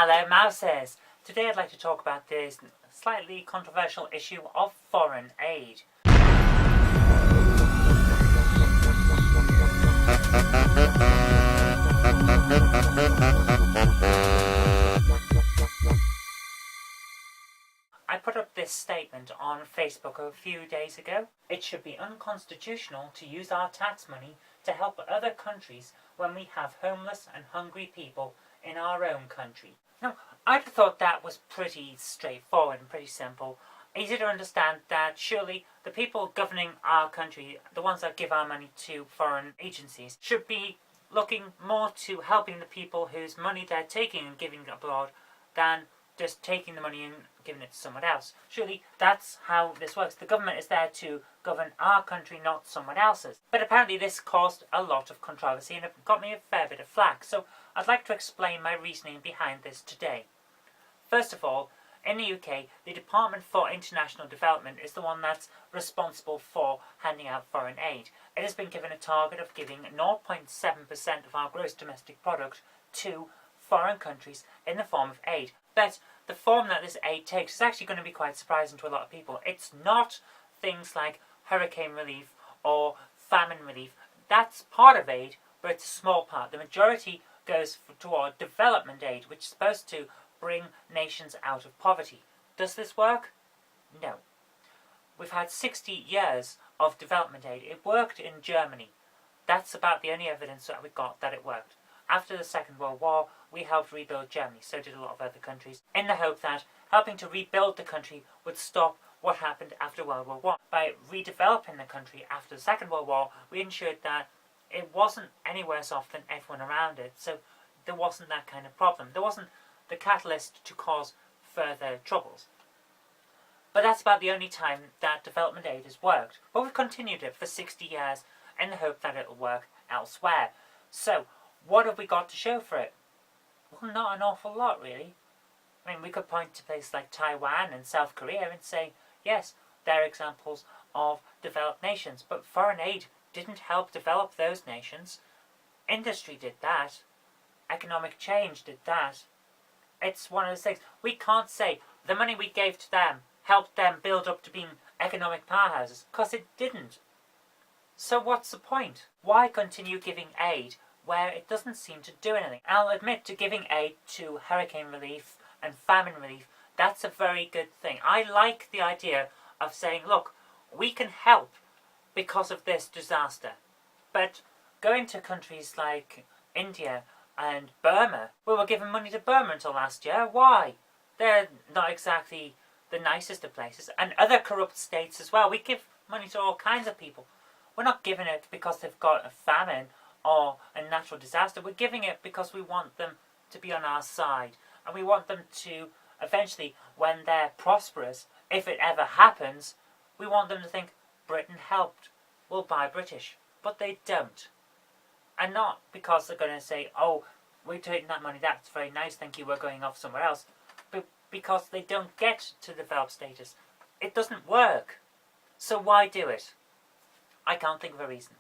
Hello Mouses! Today I'd like to talk about this slightly controversial issue of foreign aid. I put up this statement on Facebook a few days ago. It should be unconstitutional to use our tax money to help other countries when we have homeless and hungry people in our own country. Now, I'd have thought that was pretty straightforward and pretty simple. Easy to understand that surely the people governing our country, the ones that give our money to foreign agencies, should be looking more to helping the people whose money they're taking and giving abroad than just taking the money and giving it to someone else. Surely that's how this works. The government is there to govern our country, not someone else's. But apparently this caused a lot of controversy and it got me a fair bit of flack. So I'd like to explain my reasoning behind this today. First of all, in the UK, the Department for International Development is the one that's responsible for handing out foreign aid. It has been given a target of giving 0.7% of our gross domestic product to foreign countries in the form of aid. But the form that this aid takes is actually going to be quite surprising to a lot of people. It's not things like hurricane relief or famine relief. That's part of aid, but it's a small part. The majority goes toward development aid, which is supposed to bring nations out of poverty. Does this work? No. We've had 60 years of development aid. It worked in Germany. That's about the only evidence that we've got that it worked. After the Second World War, we helped rebuild Germany, so did a lot of other countries, in the hope that helping to rebuild the country would stop what happened after World War I. By redeveloping the country after the Second World War, we ensured that it wasn't any worse off than everyone around it, so there wasn't that kind of problem. There wasn't the catalyst to cause further troubles. But that's about the only time that development aid has worked. But we've continued it for 60 years in the hope that it'll work elsewhere. So, what have we got to show for it? Well, not an awful lot, really. I mean, we could point to places like Taiwan and South Korea and say, yes, they're examples of developed nations, but foreign aid didn't help develop those nations. Industry did that. Economic change did that. It's one of those things. We can't say the money we gave to them helped them build up to being economic powerhouses, because it didn't. So what's the point? Why continue giving aid where it doesn't seem to do anything? I'll admit to giving aid to hurricane relief and famine relief, that's a very good thing. I like the idea of saying, look, we can help because of this disaster. But going to countries like India and Burma, we were giving money to Burma until last year. Why? They're not exactly the nicest of places. And other corrupt states as well. We give money to all kinds of people. We're not giving it because they've got a famine or a natural disaster. We're giving it because we want them to be on our side. And we want them to, eventually, when they're prosperous, if it ever happens, we want them to think, Britain helped, we'll buy British. But they don't. And not because they're going to say, oh, we're taking that money, that's very nice, thank you, we're going off somewhere else. But because they don't get to developed status. It doesn't work. So why do it? I can't think of a reason.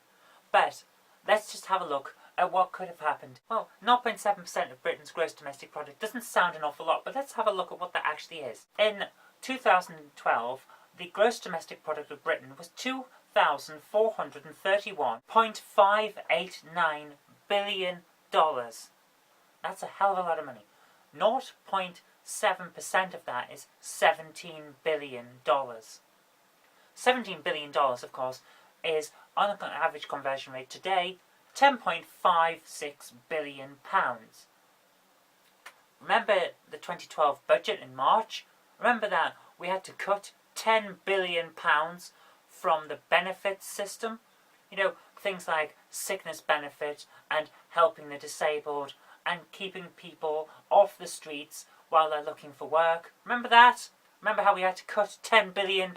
But let's just have a look at what could have happened. Well, 0.7% of Britain's gross domestic product doesn't sound an awful lot, but let's have a look at what that actually is. In 2012, the gross domestic product of Britain was $2,431.589 billion. That's a hell of a lot of money. 0.7% of that is $17 billion. $17 billion, of course, is, on an average conversion rate today, £10.56 billion. Remember the 2012 budget in March? Remember that we had to cut £10 billion from the benefits system? You know, things like sickness benefit and helping the disabled and keeping people off the streets while they're looking for work. Remember that? Remember how we had to cut £10 billion?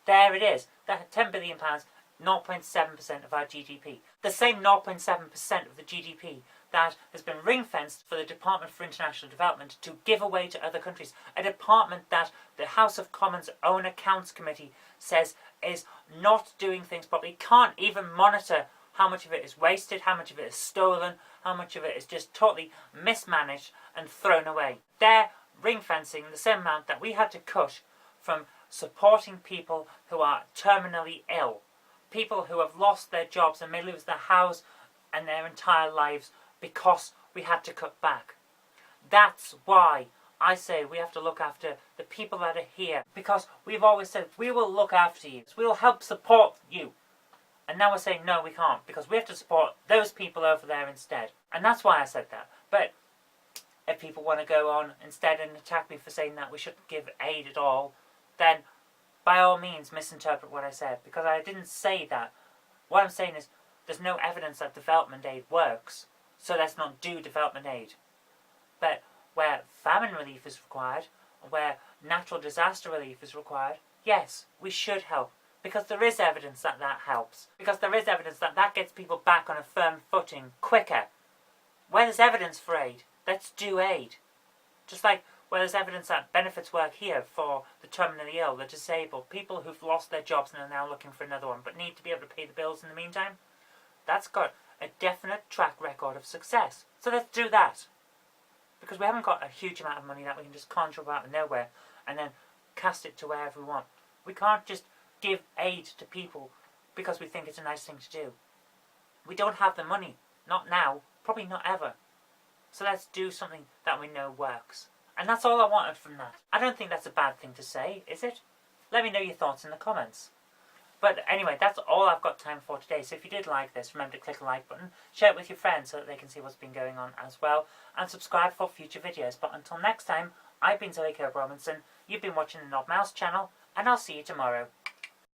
There it is. That £10 billion, 0.7% of our GDP. The same 0.7% of the GDP that has been ring-fenced for the Department for International Development to give away to other countries. A department that the House of Commons' own accounts committee says is not doing things properly, can't even monitor how much of it is wasted, how much of it is stolen, how much of it is just totally mismanaged and thrown away. They're ring fencing the same amount that we had to cut from supporting people who are terminally ill, people who have lost their jobs and may lose their house and their entire lives because we had to cut back. That's why I say we have to look after the people that are here, because we've always said we will look after you, we will help support you. And now we're saying no, we can't, because we have to support those people over there instead. And that's why I said that. But if people want to go on instead and attack me for saying that we shouldn't give aid at all, then by all means misinterpret what I said, because I didn't say that. What I'm saying is there's no evidence that development aid works, so let's not do development aid. But where famine relief is required, where natural disaster relief is required, yes, we should help. Because there is evidence that that helps. Because there is evidence that that gets people back on a firm footing quicker. Where there's evidence for aid, let's do aid. Just like where there's evidence that benefits work here for the terminally ill, the disabled, people who've lost their jobs and are now looking for another one but need to be able to pay the bills in the meantime. That's got a definite track record of success. So let's do that. Because we haven't got a huge amount of money that we can just conjure up out of nowhere and then cast it to wherever we want. We can't just give aid to people because we think it's a nice thing to do. We don't have the money. Not now. Probably not ever. So let's do something that we know works. And that's all I wanted from that. I don't think that's a bad thing to say, is it? Let me know your thoughts in the comments. But anyway, that's all I've got time for today. So if you did like this, remember to click the like button, share it with your friends so that they can see what's been going on as well, and subscribe for future videos. But until next time, I've been Kirk-Robinson, you've been watching the Knob Mouse channel, and I'll see you tomorrow.